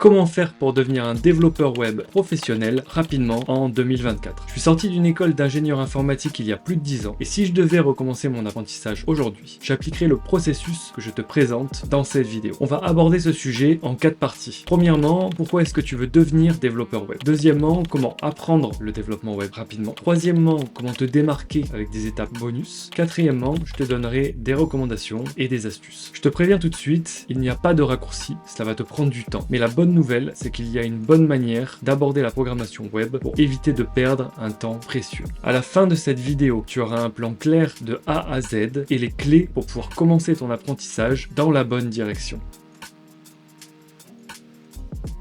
Comment faire pour devenir un développeur web professionnel rapidement en 2024? Je suis sorti d'une école d'ingénieur informatique il y a plus de 10 ans et si je devais recommencer mon apprentissage aujourd'hui, j'appliquerais le processus que je te présente dans cette vidéo. On va aborder ce sujet en 4 parties. Premièrement, pourquoi est-ce que tu veux devenir développeur web? Deuxièmement, comment apprendre le développement web rapidement? Troisièmement, comment te démarquer avec des étapes bonus? Quatrièmement, je te donnerai des recommandations et des astuces. Je te préviens tout de suite, il n'y a pas de raccourci, cela va te prendre du temps. Mais la bonne nouvelle, c'est qu'il y a une bonne manière d'aborder la programmation web pour éviter de perdre un temps précieux. À la fin de cette vidéo, tu auras un plan clair de A à Z et les clés pour pouvoir commencer ton apprentissage dans la bonne direction.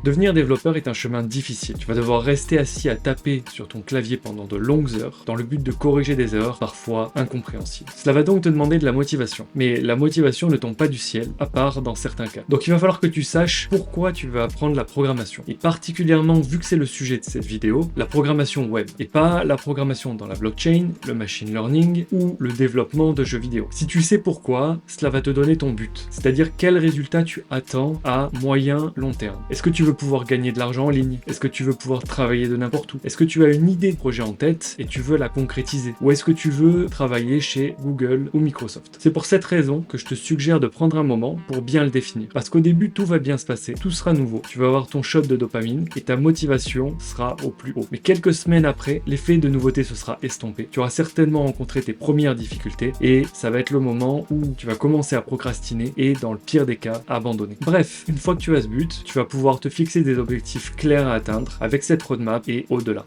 Devenir développeur est un chemin difficile. Tu vas devoir rester assis à taper sur ton clavier pendant de longues heures dans le but de corriger des erreurs parfois incompréhensibles. Cela va donc te demander de la motivation. Mais la motivation ne tombe pas du ciel, à part dans certains cas. Donc il va falloir que tu saches pourquoi tu veux apprendre la programmation. Et particulièrement, vu que c'est le sujet de cette vidéo, la programmation web. Et pas la programmation dans la blockchain, le machine learning ou le développement de jeux vidéo. Si tu sais pourquoi, cela va te donner ton but. C'est-à-dire quel résultat tu attends à moyen, long terme. Est-ce que tu veux pouvoir gagner de l'argent en ligne? Est-ce que tu veux pouvoir travailler de n'importe où? Est-ce que tu as une idée de projet en tête et tu veux la concrétiser? Ou est-ce que tu veux travailler chez Google ou Microsoft? C'est pour cette raison que je te suggère de prendre un moment pour bien le définir. Parce qu'au début, tout va bien se passer, tout sera nouveau. Tu vas avoir ton shot de dopamine et ta motivation sera au plus haut. Mais quelques semaines après, l'effet de nouveauté se sera estompé. Tu auras certainement rencontré tes premières difficultés et ça va être le moment où tu vas commencer à procrastiner et dans le pire des cas, abandonner. Bref, une fois que tu as ce but, tu vas pouvoir te fixer des objectifs clairs à atteindre avec cette roadmap et au-delà.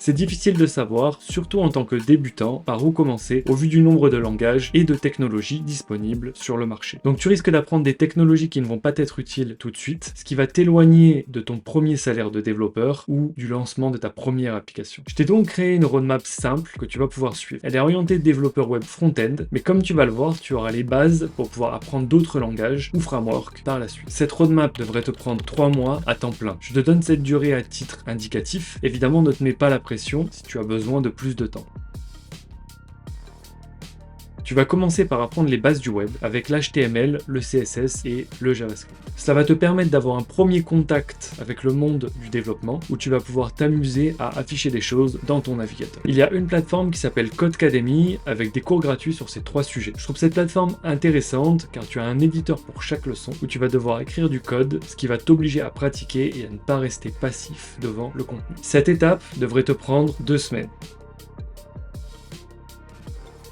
C'est difficile de savoir, surtout en tant que débutant, par où commencer au vu du nombre de langages et de technologies disponibles sur le marché. Donc tu risques d'apprendre des technologies qui ne vont pas t'être utiles tout de suite, ce qui va t'éloigner de ton premier salaire de développeur ou du lancement de ta première application. Je t'ai donc créé une roadmap simple que tu vas pouvoir suivre. Elle est orientée développeur web front-end, mais comme tu vas le voir, tu auras les bases pour pouvoir apprendre d'autres langages ou frameworks par la suite. Cette roadmap devrait te prendre 3 mois à temps plein. Je te donne cette durée à titre indicatif. Évidemment, ne te mets pas la pression si tu as besoin de plus de temps. Tu vas commencer par apprendre les bases du web avec l'HTML, le CSS et le JavaScript. Cela va te permettre d'avoir un premier contact avec le monde du développement où tu vas pouvoir t'amuser à afficher des choses dans ton navigateur. Il y a une plateforme qui s'appelle Codecademy avec des cours gratuits sur ces 3 sujets. Je trouve cette plateforme intéressante car tu as un éditeur pour chaque leçon où tu vas devoir écrire du code, ce qui va t'obliger à pratiquer et à ne pas rester passif devant le contenu. Cette étape devrait te prendre 2 semaines.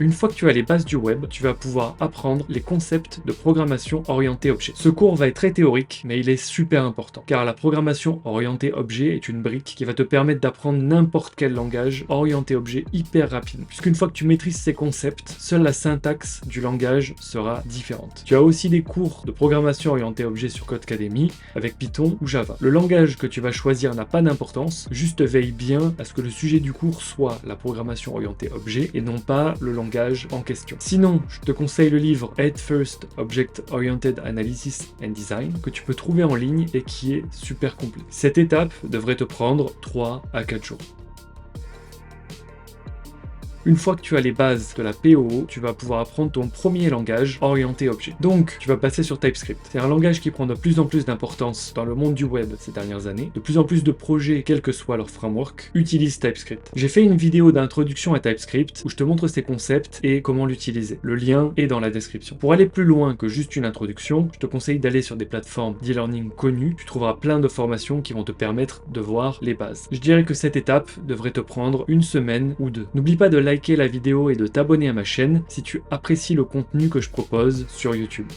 Une fois que tu as les bases du web, tu vas pouvoir apprendre les concepts de programmation orientée objet. Ce cours va être très théorique, mais il est super important, car la programmation orientée objet est une brique qui va te permettre d'apprendre n'importe quel langage orienté objet hyper rapidement. Puisqu'une fois que tu maîtrises ces concepts, seule la syntaxe du langage sera différente. Tu as aussi des cours de programmation orientée objet sur Codecademy avec Python ou Java. Le langage que tu vas choisir n'a pas d'importance, juste veille bien à ce que le sujet du cours soit la programmation orientée objet et non pas le langage en question. Sinon, je te conseille le livre Head First Object Oriented Analysis and Design que tu peux trouver en ligne et qui est super complet. Cette étape devrait te prendre 3 à 4 jours. Une fois que tu as les bases de la POO, tu vas pouvoir apprendre ton premier langage orienté objet. Donc, tu vas passer sur TypeScript. C'est un langage qui prend de plus en plus d'importance dans le monde du web ces dernières années. De plus en plus de projets, quel que soit leur framework, utilisent TypeScript. J'ai fait une vidéo d'introduction à TypeScript où je te montre ces concepts et comment l'utiliser. Le lien est dans la description. Pour aller plus loin que juste une introduction, je te conseille d'aller sur des plateformes d'e-learning connues. Tu trouveras plein de formations qui vont te permettre de voir les bases. Je dirais que cette étape devrait te prendre 1 semaine ou 2. N'oublie pas de liker la vidéo et de t'abonner à ma chaîne si tu apprécies le contenu que je propose sur YouTube.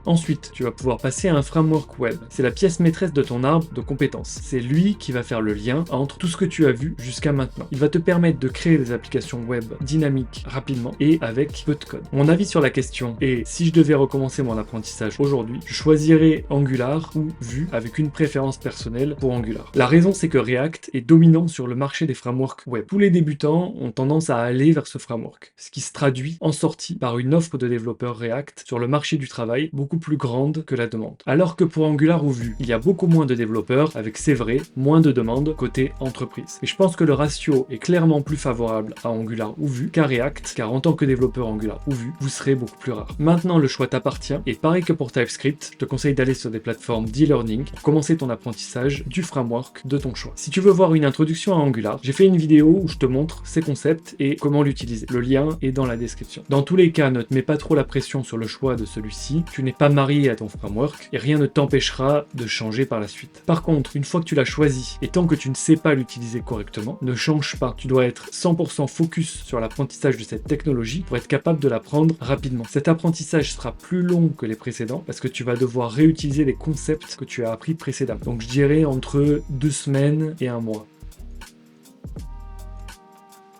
Ensuite, tu vas pouvoir passer à un framework web. C'est la pièce maîtresse de ton arbre de compétences. C'est lui qui va faire le lien entre tout ce que tu as vu jusqu'à maintenant. Il va te permettre de créer des applications web dynamiques rapidement et avec peu de code. Mon avis sur la question est, si je devais recommencer mon apprentissage aujourd'hui, je choisirais Angular ou Vue avec une préférence personnelle pour Angular. La raison, c'est que React est dominant sur le marché des frameworks web. Tous les débutants ont tendance à aller vers ce framework, ce qui se traduit en sortie par une offre de développeurs React sur le marché du travail beaucoup beaucoup plus grande que la demande. Alors que pour Angular ou Vue, il y a beaucoup moins de développeurs, avec c'est vrai, moins de demandes côté entreprise. Et je pense que le ratio est clairement plus favorable à Angular ou Vue qu'à React, car en tant que développeur Angular ou Vue, vous serez beaucoup plus rare. Maintenant, le choix t'appartient, et pareil que pour TypeScript, je te conseille d'aller sur des plateformes d'e-learning pour commencer ton apprentissage du framework de ton choix. Si tu veux voir une introduction à Angular, j'ai fait une vidéo où je te montre ces concepts et comment l'utiliser. Le lien est dans la description. Dans tous les cas, ne te mets pas trop la pression sur le choix de celui-ci, tu n'es pas marié à ton framework et rien ne t'empêchera de changer par la suite. Par contre, une fois que tu l'as choisi et tant que tu ne sais pas l'utiliser correctement, ne change pas. Tu dois être 100% focus sur l'apprentissage de cette technologie pour être capable de l'apprendre rapidement. Cet apprentissage sera plus long que les précédents parce que tu vas devoir réutiliser les concepts que tu as appris précédemment. Donc je dirais entre 2 semaines et 1 mois.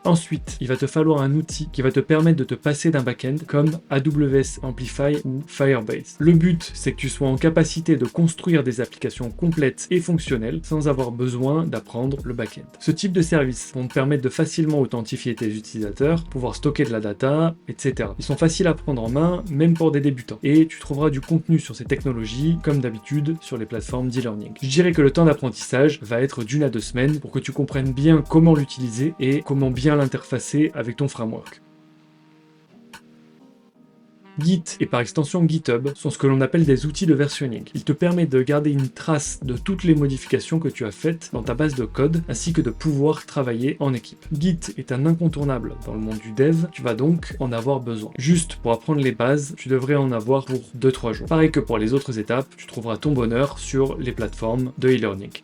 Ensuite, il va te falloir un outil qui va te permettre de te passer d'un back-end comme AWS Amplify ou Firebase. Le but, c'est que tu sois en capacité de construire des applications complètes et fonctionnelles sans avoir besoin d'apprendre le back-end. Ce type de services vont te permettre de facilement authentifier tes utilisateurs, pouvoir stocker de la data, etc. Ils sont faciles à prendre en main, même pour des débutants. Et tu trouveras du contenu sur ces technologies, comme d'habitude, sur les plateformes d'e-learning. Je dirais que le temps d'apprentissage va être d'1 à 2 semaines pour que tu comprennes bien comment l'utiliser et comment bien l'interfacer avec ton framework. Git et par extension GitHub sont ce que l'on appelle des outils de versionning. Ils te permettent de garder une trace de toutes les modifications que tu as faites dans ta base de code ainsi que de pouvoir travailler en équipe. Git est un incontournable dans le monde du dev, tu vas donc en avoir besoin. Juste pour apprendre les bases, tu devrais en avoir pour 2-3 jours. Pareil que pour les autres étapes, tu trouveras ton bonheur sur les plateformes de e-learning.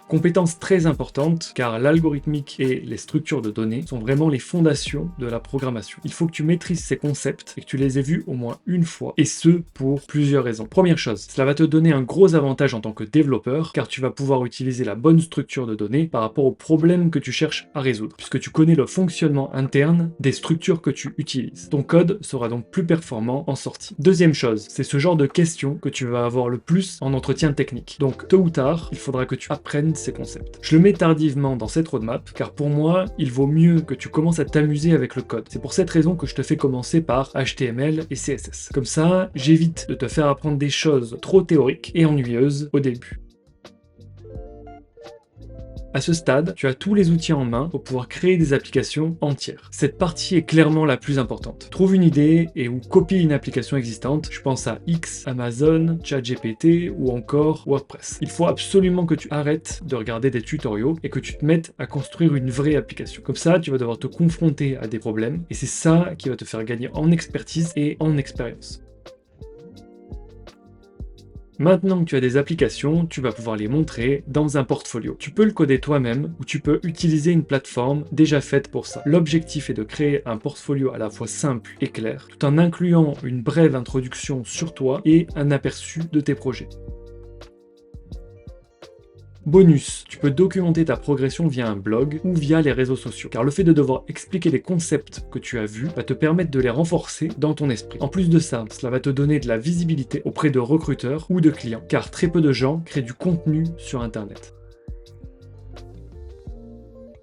Compétence très importante car l'algorithmique et les structures de données sont vraiment les fondations de la programmation. Il faut que tu maîtrises ces concepts et que tu les aies vus au moins une fois et ce pour plusieurs raisons. Première chose, cela va te donner un gros avantage en tant que développeur car tu vas pouvoir utiliser la bonne structure de données par rapport aux problèmes que tu cherches à résoudre puisque tu connais le fonctionnement interne des structures que tu utilises. Ton code sera donc plus performant en sortie. Deuxième chose, c'est ce genre de questions que tu vas avoir le plus en entretien technique. Donc tôt ou tard, il faudra que tu apprennes ces concepts. Je le mets tardivement dans cette roadmap, car pour moi, il vaut mieux que tu commences à t'amuser avec le code. C'est pour cette raison que je te fais commencer par HTML et CSS. Comme ça, j'évite de te faire apprendre des choses trop théoriques et ennuyeuses au début. À ce stade, tu as tous les outils en main pour pouvoir créer des applications entières. Cette partie est clairement la plus importante. Trouve une idée et ou copie une application existante. Je pense à X, Amazon, ChatGPT ou encore WordPress. Il faut absolument que tu arrêtes de regarder des tutoriaux et que tu te mettes à construire une vraie application. Comme ça, tu vas devoir te confronter à des problèmes et c'est ça qui va te faire gagner en expertise et en expérience. Maintenant que tu as des applications, tu vas pouvoir les montrer dans un portfolio. Tu peux le coder toi-même ou tu peux utiliser une plateforme déjà faite pour ça. L'objectif est de créer un portfolio à la fois simple et clair, tout en incluant une brève introduction sur toi et un aperçu de tes projets. Bonus, tu peux documenter ta progression via un blog ou via les réseaux sociaux, car le fait de devoir expliquer les concepts que tu as vus va te permettre de les renforcer dans ton esprit. En plus de ça, cela va te donner de la visibilité auprès de recruteurs ou de clients, car très peu de gens créent du contenu sur Internet.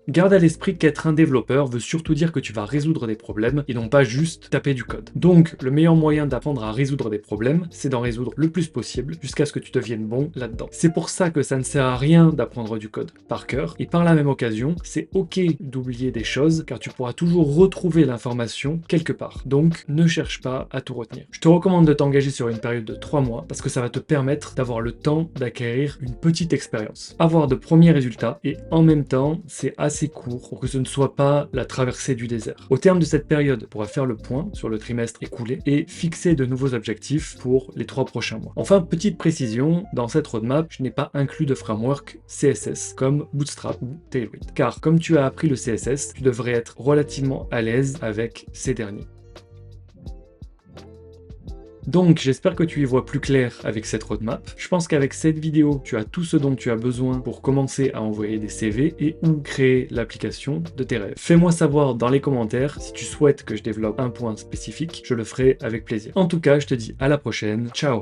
Garde à l'esprit qu'être un développeur veut surtout dire que tu vas résoudre des problèmes et non pas juste taper du code. Donc, le meilleur moyen d'apprendre à résoudre des problèmes, c'est d'en résoudre le plus possible jusqu'à ce que tu deviennes bon là-dedans. C'est pour ça que ça ne sert à rien d'apprendre du code par cœur et par la même occasion, c'est ok d'oublier des choses car tu pourras toujours retrouver l'information quelque part. Donc, ne cherche pas à tout retenir. Je te recommande de t'engager sur une période de 3 mois parce que ça va te permettre d'avoir le temps d'acquérir une petite expérience, avoir de premiers résultats et en même temps, c'est assez court pour que ce ne soit pas la traversée du désert. Au terme de cette période, on pourra faire le point sur le trimestre écoulé et fixer de nouveaux objectifs pour les 3 prochains mois. Enfin, petite précision, dans cette roadmap, je n'ai pas inclus de framework CSS comme Bootstrap ou Tailwind. Car comme tu as appris le CSS, tu devrais être relativement à l'aise avec ces derniers. Donc j'espère que tu y vois plus clair avec cette roadmap. Je pense qu'avec cette vidéo, tu as tout ce dont tu as besoin pour commencer à envoyer des CV et ou créer l'application de tes rêves. Fais-moi savoir dans les commentaires si tu souhaites que je développe un point spécifique, je le ferai avec plaisir. En tout cas, je te dis à la prochaine, ciao!